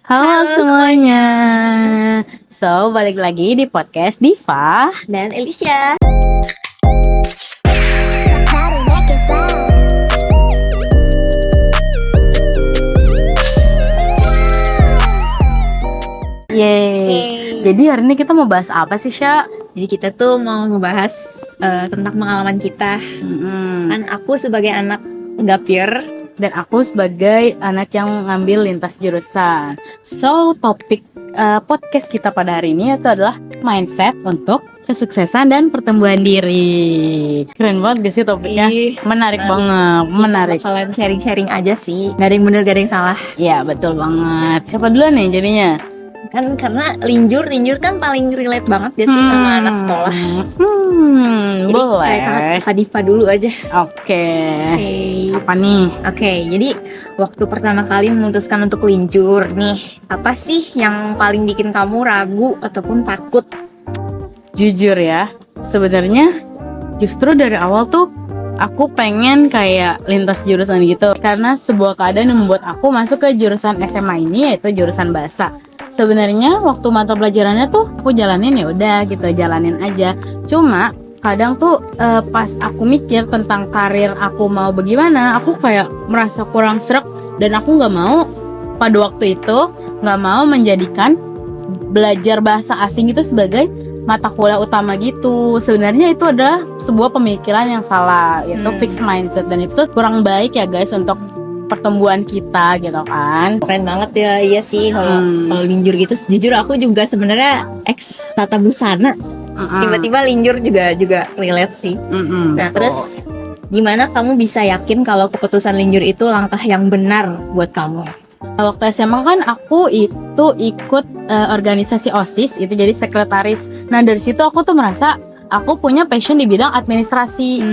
Halo semuanya. So, balik lagi di podcast Diva dan Elisha. Yeay. Jadi hari ini kita mau bahas apa sih, Sya? Jadi kita tuh mau ngebahas tentang pengalaman kita. Kan aku sebagai anak gap year dan aku sebagai anak yang ngambil lintas jurusan. So, topik podcast kita pada hari ini itu adalah mindset untuk kesuksesan dan pertumbuhan diri. Keren banget gak sih topiknya? Menarik banget, menarik. Bakalan sharing-sharing aja sih. Gak ada yang bener, gak ada yang salah. Iya, betul banget. Siapa duluan nih jadinya? Kan karena linjur kan paling relate banget gak sih sama anak sekolah. Jadi boleh. Kayak Kak Diva dulu aja. Oke. Apa nih? Oke, jadi waktu pertama kali memutuskan untuk linjur nih, apa sih yang paling bikin kamu ragu ataupun takut? Jujur ya, sebenarnya justru dari awal tuh aku pengen kayak lintas jurusan gitu, karena sebuah keadaan yang membuat aku masuk ke jurusan SMA ini, yaitu jurusan bahasa. Sebenarnya waktu mata pelajarannya tuh aku jalanin ya udah gitu, jalanin aja. Cuma kadang tuh pas aku mikir tentang karir aku mau bagaimana, aku kayak merasa kurang sreg, dan aku nggak mau pada waktu itu nggak mau menjadikan belajar bahasa asing itu sebagai mata kuliah utama gitu. Sebenarnya itu adalah sebuah pemikiran yang salah, yaitu fixed mindset, dan itu tuh kurang baik ya guys untuk pertumbuhan kita gitu kan. Keren banget ya. Iya sih kalau linjur gitu. Jujur aku juga sebenarnya ex tata busana. Tiba-tiba linjur juga relate sih. Nah, terus gimana kamu bisa yakin kalau keputusan linjur itu langkah yang benar buat kamu? Waktu SMA kan aku itu ikut organisasi OSIS, itu jadi sekretaris. Nah, dari situ aku tuh merasa aku punya passion di bidang administrasi.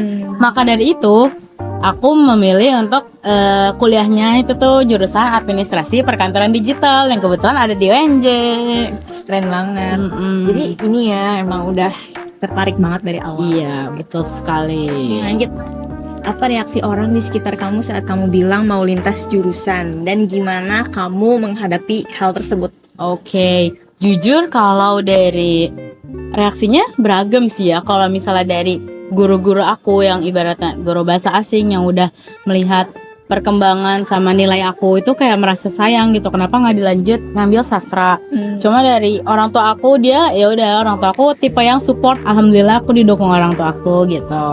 Maka dari itu aku memilih untuk kuliahnya itu tuh jurusan administrasi perkantoran digital yang kebetulan ada di UNJ. Keren banget. Jadi ini ya emang udah tertarik banget dari awal. Iya, betul sekali. Lanjut. Apa reaksi orang di sekitar kamu saat kamu bilang mau lintas jurusan, dan gimana kamu menghadapi hal tersebut? Oke, jujur kalau dari reaksinya beragam sih ya. Kalau misalnya dari guru-guru aku yang ibaratnya guru bahasa asing yang udah melihat perkembangan sama nilai aku, itu kayak merasa sayang gitu, kenapa nggak dilanjut ngambil sastra. Cuma dari orang tua aku, dia ya udah, orang tua aku tipe yang support. Alhamdulillah aku didukung orang tua aku gitu.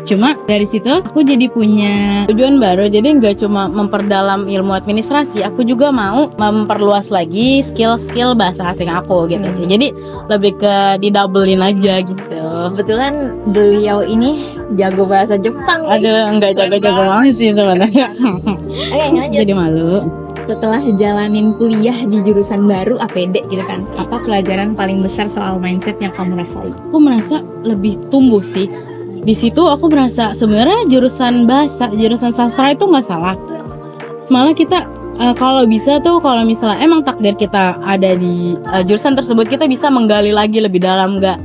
Cuma dari situ aku jadi punya tujuan baru, jadi nggak cuma memperdalam ilmu administrasi, aku juga mau memperluas lagi skill bahasa asing aku gitu sih. Jadi lebih ke didoublein aja gitu. Kebetulan beliau ini jago bahasa Jepang. Aduh, enggak jago-jago banget sih sebenarnya. Oke, lanjut. Jadi malu. Setelah jalanin kuliah di jurusan baru APD gitu kan, apa pelajaran paling besar soal mindset yang kamu rasain? Aku merasa lebih tumbuh sih. Di situ aku merasa sebenarnya jurusan bahasa, jurusan sastra itu nggak salah. Malah kita kalau bisa tuh, kalau misalnya emang takdir kita ada di jurusan tersebut, kita bisa menggali lagi lebih dalam, nggak.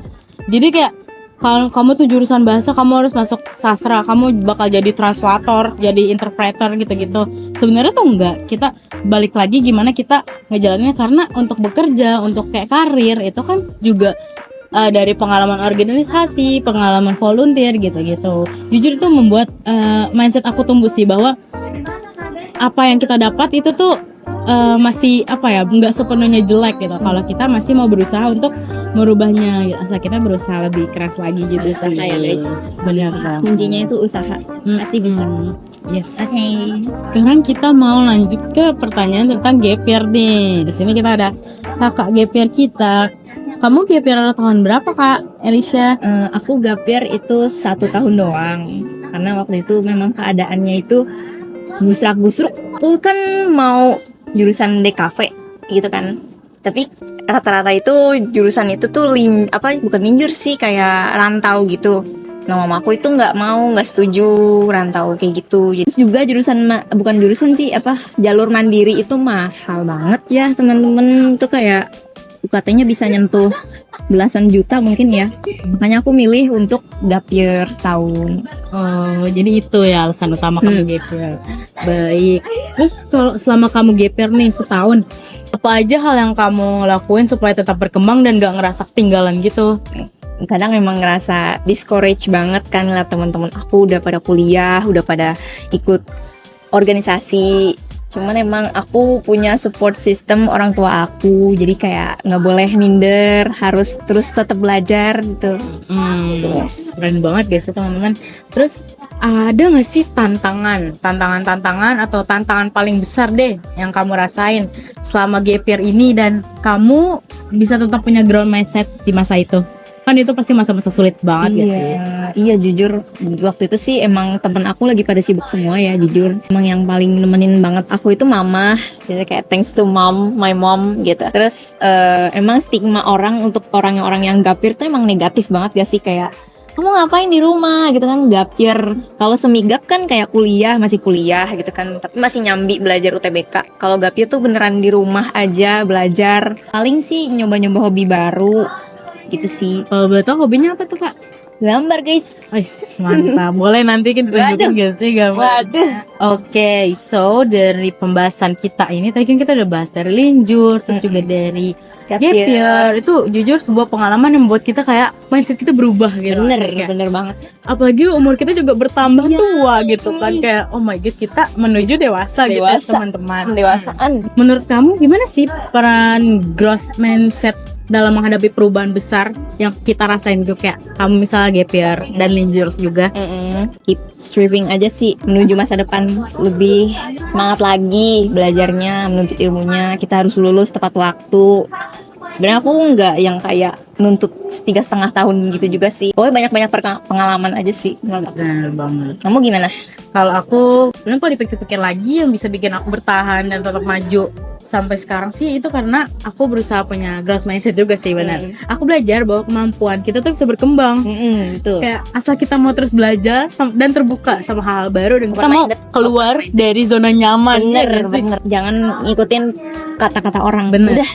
Jadi kayak kalau kamu tuh jurusan bahasa, kamu harus masuk sastra, kamu bakal jadi translator, jadi interpreter gitu-gitu. Sebenarnya tuh enggak, kita balik lagi gimana kita ngejalaninnya, karena untuk bekerja, untuk kayak karir itu kan juga dari pengalaman organisasi, pengalaman volunteer gitu-gitu. Jujur itu membuat mindset aku tumbuh sih, bahwa apa yang kita dapat itu tuh masih nggak sepenuhnya jelek gitu, kalau kita masih mau berusaha untuk merubahnya gitu. Asal kita berusaha lebih keras lagi gitu sih ya guys. Benar. Intinya itu usaha, pasti bisa. Yes. Oke. Sekarang kita mau lanjut ke pertanyaan tentang gap year nih. Di sini kita ada kakak gap year kita. Kamu gap year tahun berapa, Kak Elisha? Aku gap year itu 1 tahun doang, karena waktu itu memang keadaannya itu gusrak-gusruk. Aku kan mau jurusan DKV gitu kan, tapi rata-rata itu jurusan itu tuh bukan linjur sih, kayak rantau gitu. Nah, mama aku itu nggak setuju rantau kayak gitu. Jadi juga bukan jurusan sih, jalur mandiri itu mahal banget ya teman-teman. Itu kayak UKT-nya bisa nyentuh belasan juta mungkin ya. Makanya aku milih untuk gap year setahun. Oh, jadi itu ya alasan utama kamu gap year. Baik. Terus kalau selama kamu gap year nih setahun, apa aja hal yang kamu lakuin supaya tetap berkembang dan gak ngerasa ketinggalan gitu? Kadang memang ngerasa discourage banget kan, lihat teman-teman aku udah pada kuliah, udah pada ikut organisasi. Cuman emang aku punya support system orang tua aku, jadi kayak nggak boleh minder, harus terus tetap belajar gitu. Keren banget guys teman-teman. Terus ada nggak sih tantangan atau tantangan paling besar deh yang kamu rasain selama gap year ini dan kamu bisa tetap punya growth mindset di masa itu? Kan itu pasti masa-masa sulit banget ya sih. Iya jujur waktu itu sih emang temen aku lagi pada sibuk semua ya, jujur emang yang paling nemenin banget aku itu mama, jadi kayak thanks to my mom gitu. Terus emang stigma orang untuk orang yang gap year tuh emang negatif banget gak sih, kayak kamu ngapain di rumah gitu kan gap year. Kalau semigap kan kayak masih kuliah gitu kan, tapi masih nyambi belajar UTBK. Kalau gap year tuh beneran di rumah aja belajar, paling sih nyoba-nyoba hobi baru gitu sih. Kalau boleh tahu hobinya apa tuh Kak? Gambar guys. Mantap. Boleh nanti kita tunjukin gak sih gambar? Oke, so dari pembahasan kita ini tadi kan kita udah bahas dari linjur, terus juga dari gap year. Itu jujur sebuah pengalaman yang membuat kita kayak mindset kita berubah gitu. Bener banget. Apalagi umur kita juga bertambah tua gitu kan, kayak oh my god kita menuju dewasa gitu ya, teman-teman. Pendewasaan. Menurut kamu gimana sih peran growth mindset dalam menghadapi perubahan besar yang kita rasain gitu, kayak kamu misalnya gap year dan linjur juga? Keep striving aja sih menuju masa depan, lebih semangat lagi belajarnya, menuntut ilmunya. Kita harus lulus tepat waktu. Sebenarnya aku nggak yang kayak nuntut 3,5 tahun gitu juga sih. Pokoknya banyak pengalaman aja sih. Benar banget. Kamu gimana? Kalau aku, sebenarnya kalau dipikir-pikir lagi yang bisa bikin aku bertahan dan tetap maju sampai sekarang sih itu karena aku berusaha punya growth mindset juga sih, benar. Aku belajar bahwa kemampuan kita tuh bisa berkembang. Betul. Kayak asal kita mau terus belajar dan terbuka sama hal baru dan kita mau keluar dari zona nyaman. Bener. Jangan ngikutin kata-kata orang. Bener. Udah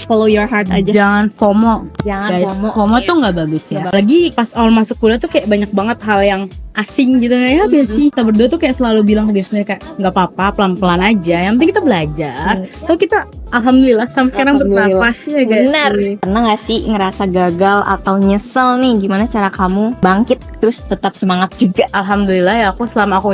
follow your heart aja. Jangan FOMO. Jangan Guys, FOMO tuh nggak bagus ya. Apalagi pas awal masuk kuliah tuh kayak banyak banget hal yang asing gitu ya gak sih? Kita berdua tuh kayak selalu bilang ke diri sendiri kayak nggak apa-apa, pelan-pelan aja. Yang penting kita belajar. Lalu kita alhamdulillah sampai sekarang bernafas ya guys. Benar. Pernah nggak sih ngerasa gagal atau nyesel nih? Gimana cara kamu bangkit terus tetap semangat juga? Alhamdulillah ya, aku selama aku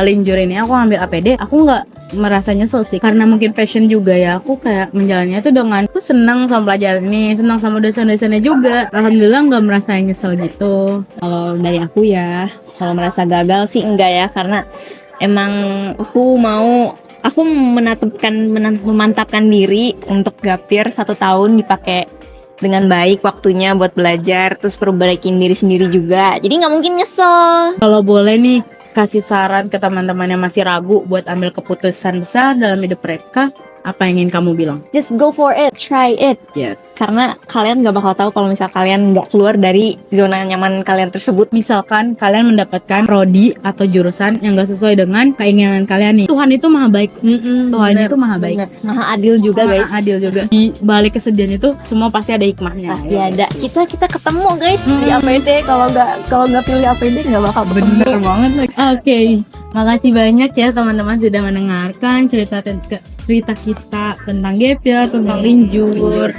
linjur ini aku ngambil APD, aku nggak merasa nyesel sih, karena mungkin passion juga ya. Aku kayak menjalannya itu dengan aku senang sama pelajaran ini, senang sama dosen-dosennya juga. Alhamdulillah nggak merasa nyesel gitu. Kalau dari aku ya, kalau merasa gagal sih enggak ya, karena emang aku memantapkan diri untuk gap year 1 tahun dipakai dengan baik waktunya buat belajar, terus perbaikin diri sendiri juga. Jadi nggak mungkin nyesel. Kalau boleh nih kasih saran ke teman-teman yang masih ragu buat ambil keputusan besar dalam hidup mereka, apa yang ingin kamu bilang? Just go for it, try it. Yes. Karena kalian gak bakal tahu kalau misal kalian gak keluar dari zona nyaman kalian tersebut. Misalkan kalian mendapatkan prodi atau jurusan yang gak sesuai dengan keinginan kalian nih, Tuhan itu maha baik. Tuhan itu maha baik. Maha adil juga guys. Maha adil juga. Di balik kesedihan itu semua pasti ada hikmahnya. Pasti ada. Kita ketemu guys di APD. Kalau nggak pilih APD nggak bakal ketemu. Bener banget lagi. Oke, makasih banyak ya teman-teman sudah mendengarkan cerita kita tentang gap year, tentang linjur.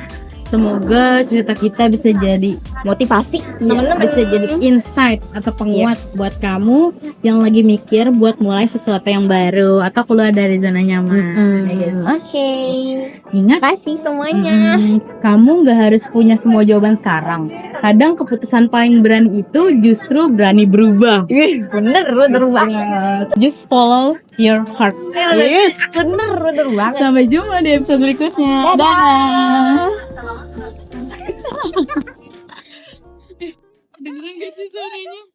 Semoga cerita kita bisa jadi Motivasi teman-teman, bisa jadi insight atau penguat buat kamu yang lagi mikir buat mulai sesuatu yang baru atau keluar dari zona nyaman. Oke. Ingat, Kasih semuanya. kamu nggak harus punya semua jawaban sekarang. Kadang keputusan paling berani itu justru berani berubah. Bener banget. Just follow your heart. Yes, bener banget. Sampai jumpa di episode berikutnya. Dadah. Dengerin gak sih suaranya?